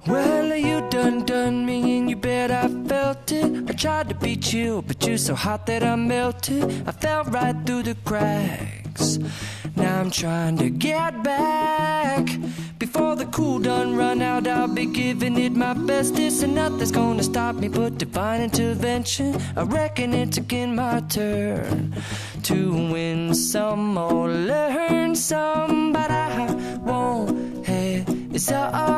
Well, you done me and you bet I felt it. I tried to be chill, but you're so hot that I melted. I fell right through the cracks. Now I'm trying to get back. Before the cool done run out, I'll be giving it my bestest. And nothing's gonna stop me but divine intervention. I reckon it's again my turn to win some or learn some. But I won't hesitate.